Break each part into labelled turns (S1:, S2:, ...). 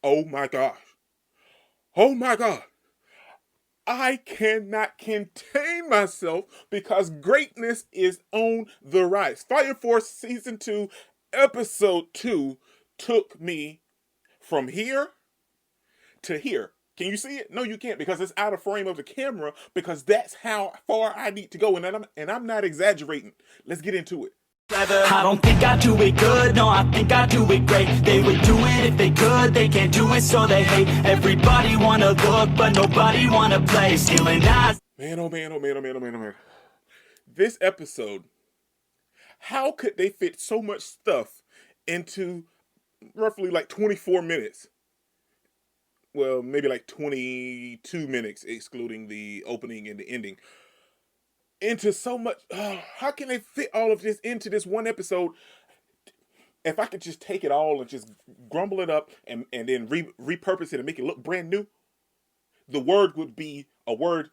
S1: Oh my gosh. Oh my God. I cannot contain myself because greatness is on the rise. Fire Force Season 2, Episode 2 took me from here to here. Can you see it? No, you can't because it's out of frame of the camera because that's how far I need to go. And I'm not exaggerating. Let's get into it.
S2: I don't think I do it good, no, I think I do it great. They would do it if they could, they can't do it so they hate. Everybody wanna look, but nobody wanna play. Stealing eyes.
S1: Man, oh man, oh man, oh man, oh man, oh man. This episode, how could they fit so much stuff into roughly like 24 minutes? Well, maybe like 22 minutes, excluding the opening and the ending. Into so much. How can they fit all of this into this one episode? If I could just take it all and just grumble it up and then repurpose it and make it look brand new, the word would be a word: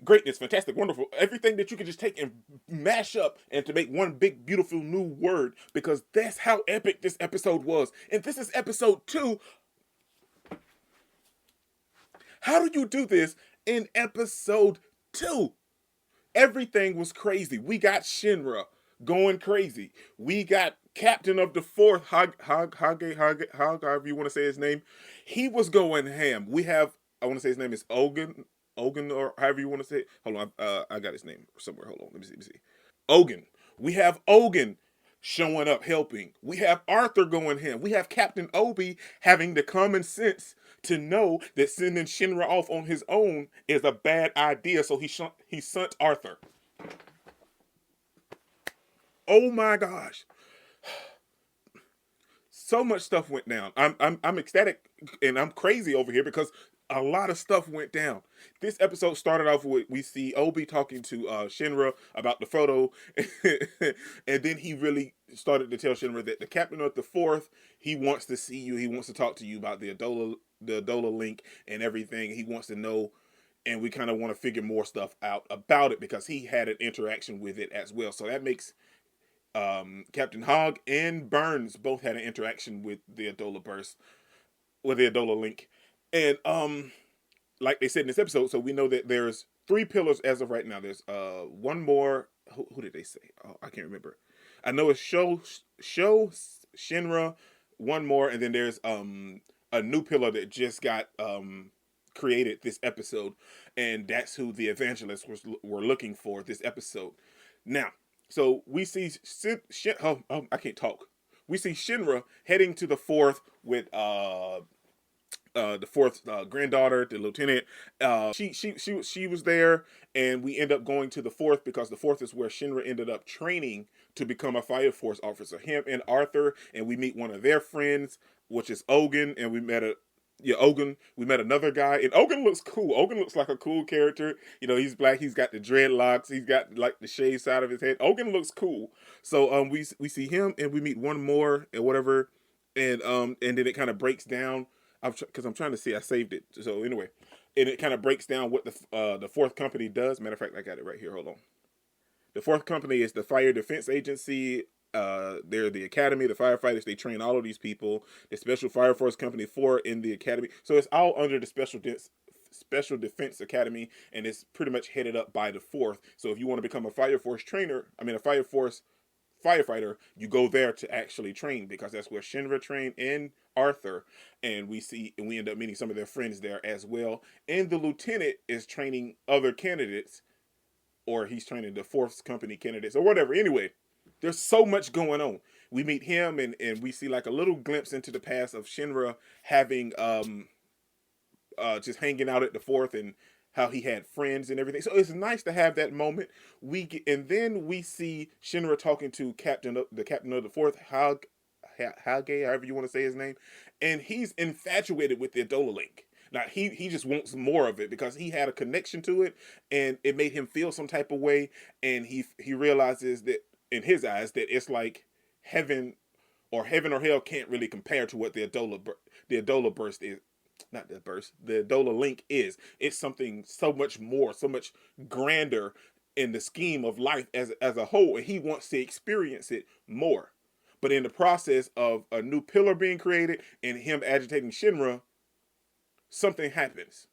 S1: greatness, fantastic, wonderful. Everything that you could just take and mash up and to make one big, beautiful new word, because that's how epic this episode was. And this is episode 2. How do you do this in episode 2? Everything was crazy. We got Shinra going crazy. We got Captain of the Fourth, however you want to say his name. He was going ham. We have, I want to say his name is Ogun, or however you want to say it. Hold on, I got his name somewhere. Hold on, let me see. Ogun. We have Ogun showing up helping. We have Arthur going ham. We have Captain Obi having the common sense to know that sending Shinra off on his own is a bad idea, so he sent Arthur. Oh my gosh. So much stuff went down. I'm ecstatic and I'm crazy over here because a lot of stuff went down. This episode started off with, we see Obi talking to Shinra about the photo, and then he really started to tell Shinra that the captain of the Fourth, he wants to see you. He wants to talk to you about the Adola link and everything. He wants to know, and we kind of want to figure more stuff out about it because he had an interaction with it as well. So that makes Captain Hogg and Burns both had an interaction with the Adola burst, with the Adola link. And like they said in this episode, so we know that there's 3 pillars as of right now. There's one more. Who did they say? Oh, I can't remember. I know it's Show Shinra, one more, and then there's a new pillar that just got created this episode, and that's who the evangelists were looking for this episode. Now, so we see I can't talk. We see Shinra heading to the Fourth with the Fourth granddaughter, the lieutenant. She was there, and we end up going to the Fourth because the Fourth is where Shinra ended up training to become a Fire Force officer. Him and Arthur, and we meet one of their friends, which is Ogun, and we met Ogun. We met another guy, and Ogun looks cool. Ogun looks like a cool character. You know, he's black. He's got the dreadlocks. He's got like the shaved side of his head. Ogun looks cool. So we see him, and we meet one more and whatever, and then it kind of breaks down. Because I'm trying to see, I saved it. So anyway, and it kind of breaks down what the Fourth Company does. Matter of fact, I got it right here. Hold on. The Fourth Company is the Fire Defense Agency. They're the academy, the firefighters. They train all of these people. The Special Fire Force Company 4 in the academy. So it's all under the Special Defense Academy, and it's pretty much headed up by the Fourth. So if you want to become a Fire Force a Fire Force firefighter, you go there to actually train, because that's where Shinra trained and Arthur, and we end up meeting some of their friends there as well. And the lieutenant is training other candidates, or he's training the Fourth Company candidates or whatever. Anyway, there's so much going on. We meet him, and we see like a little glimpse into the past of Shinra having just hanging out at the Fourth, and how he had friends and everything. So it's nice to have that moment. And then we see Shinra talking to the captain of the Fourth, Hage, however you want to say his name, and he's infatuated with the Adola link. Now he just wants more of it because he had a connection to it, and it made him feel some type of way. And he realizes that in his eyes that it's like heaven or hell can't really compare to what the Adola burst is. Not the burst, the Adola link is. It's something so much more, so much grander in the scheme of life as a whole, and he wants to experience it more. But in the process of a new pillar being created and him agitating Shinra, something happens.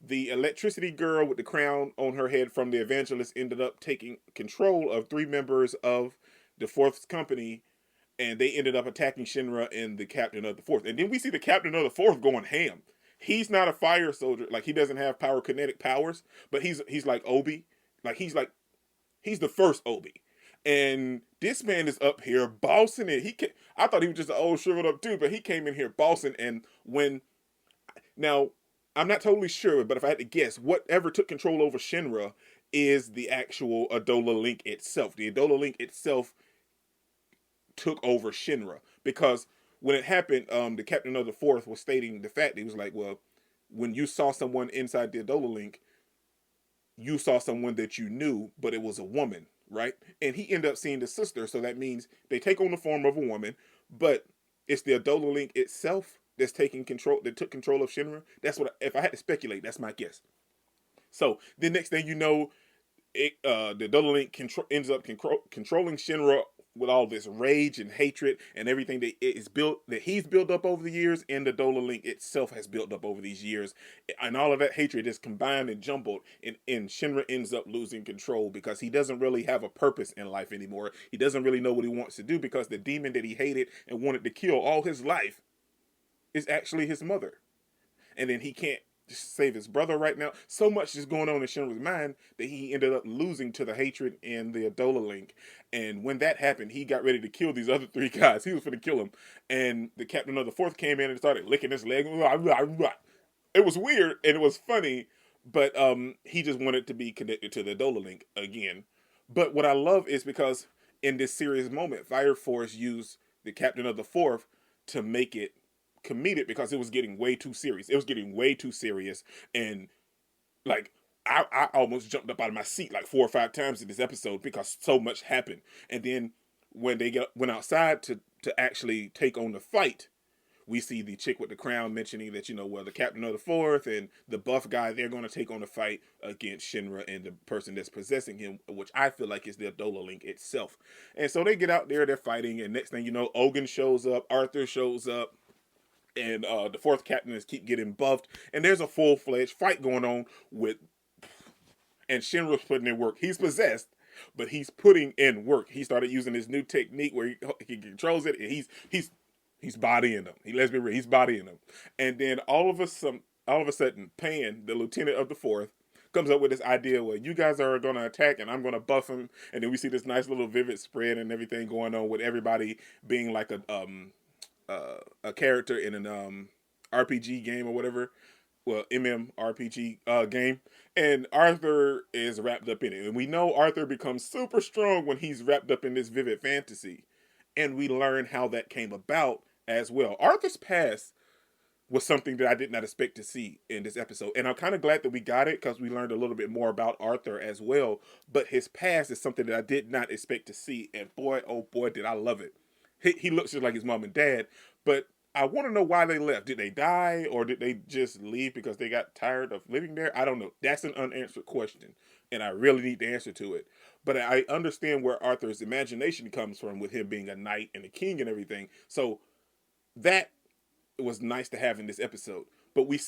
S1: The electricity girl with the crown on her head from the evangelist ended up taking control of three members of the fourth company, and they ended up attacking Shinra and the captain of the fourth. And then we see the captain of the fourth going ham. He's not a fire soldier, like he doesn't have kinetic powers, but he's like Obi, he's the first Obi. And this man is up here bossing it. I thought he was just an old shriveled up dude, but he came in here bossing. And when now, I'm not totally sure, but if I had to guess, whatever took control over Shinra is the actual Adola Link itself. The Adola Link itself took over Shinra because when it happened, the captain of the fourth was stating the fact. He was like, "Well, when you saw someone inside the Adola Link, you saw someone that you knew, but it was a woman, right?" And he ended up seeing the sister, so that means they take on the form of a woman, but it's the Adola Link itself that's taking control, that took control of Shinra. That's what, if I had to speculate, that's my guess. So the next thing you know, the Adola Link ends up controlling Shinra with all this rage and hatred and everything that he's built up over the years, and the Adola Link itself has built up over these years, and all of that hatred is combined and jumbled, and Shinra ends up losing control because he doesn't really have a purpose in life anymore. He doesn't really know what he wants to do because the demon that he hated and wanted to kill all his life is actually his mother, and then he can't save his brother right now. So much is going on in Shinra's mind that he ended up losing to the hatred in the Adola Link. And when that happened, he got ready to kill these other three guys. He was going to kill them. And the captain of the fourth came in and started licking his leg. It was weird and it was funny, but he just wanted to be connected to the Adola Link again. But what I love is because in this serious moment, Fire Force used the captain of the fourth to make it comedic because it was getting way too serious. It was getting way too serious, and like I almost jumped up out of my seat like 4 or 5 times in this episode because so much happened. And then when they went outside to actually take on the fight, we see the chick with the crown mentioning that, well, the captain of the fourth and the buff guy, they're going to take on the fight against Shinra and the person that's possessing him, which I feel like is the Adola Link itself. And so they get out there, they're fighting, and next thing you know, Ogun shows up, Arthur shows up, and the fourth captain is keep getting buffed, and there's a full-fledged fight going on and Shinra's putting in work. He's possessed, but he's putting in work. He started using this new technique where he controls it, and he's bodying them. Let's be real, he's bodying them. And then all of a sudden, Pan, the lieutenant of the fourth, comes up with this idea where you guys are going to attack and I'm going to buff him. And then we see this nice little vivid spread and everything going on with everybody being like a character in an RPG game or whatever, well, MMORPG game, and Arthur is wrapped up in it. And we know Arthur becomes super strong when he's wrapped up in this vivid fantasy, and we learn how that came about as well. Arthur's past was something that I did not expect to see in this episode, and I'm kind of glad that we got it because we learned a little bit more about Arthur as well. But his past is something that I did not expect to see, and boy, oh boy, did I love it. He looks just like his mom and dad, but I want to know why they left. Did they die, or did they just leave because they got tired of living there? I don't know. That's an unanswered question, and I really need the answer to it. But I understand where Arthur's imagination comes from with him being a knight and a king and everything. So that was nice to have in this episode. But we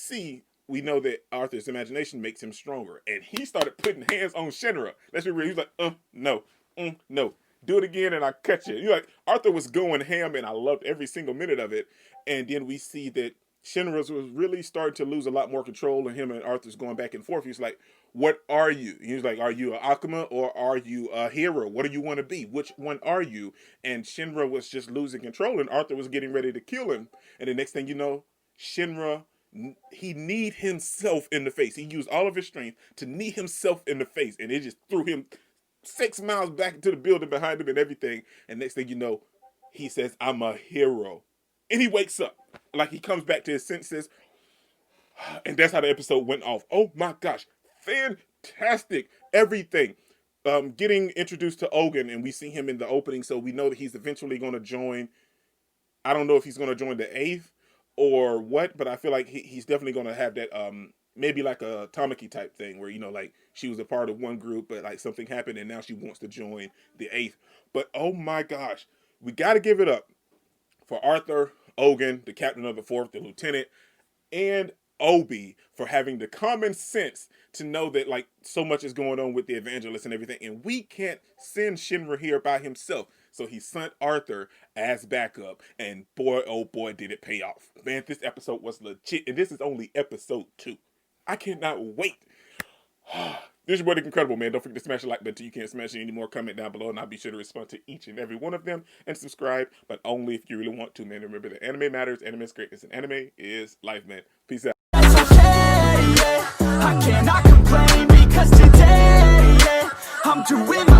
S1: know that Arthur's imagination makes him stronger, and he started putting hands on Shinra. Let's be real. He's like, no, no. Do it again and I cut you. You're like, Arthur was going ham and I loved every single minute of it. And then we see that Shinra was really starting to lose a lot more control, and him and Arthur's going back and forth. He's like, what are you? He's like, are you an Akuma or are you a hero? What do you want to be? Which one are you? And Shinra was just losing control, and Arthur was getting ready to kill him. And the next thing you know, Shinra, he kneed himself in the face. He used all of his strength to knee himself in the face, and it just threw him 6 miles back into the building behind him and everything. And next thing you know, he says, I'm a hero. And he wakes up. Like he comes back to his senses. And that's how the episode went off. Oh my gosh. Fantastic. Everything. Getting introduced to Ogun, and we see him in the opening, so we know that he's eventually going to join. I don't know if he's going to join the 8th or what, but I feel like he's definitely going to have that maybe like a Tamaki type thing where, like she was a part of one group, but like something happened and now she wants to join the 8th. But oh my gosh, we got to give it up for Arthur, Ogun, the captain of the 4th, the lieutenant, and Obi for having the common sense to know that like so much is going on with the evangelist and everything, and we can't send Shinra here by himself. So he sent Arthur as backup, and boy, oh boy, did it pay off. Man, this episode was legit, and this is only episode 2. I cannot wait. This is your boy, Dick Incredible, man. Don't forget to smash the like button till you can't smash it anymore. Comment down below, and I'll be sure to respond to each and every one of them. And subscribe, but only if you really want to, man. Remember that anime matters, anime is greatness, and anime is life, man. Peace out.
S2: I cannot complain because today, yeah, I'm doing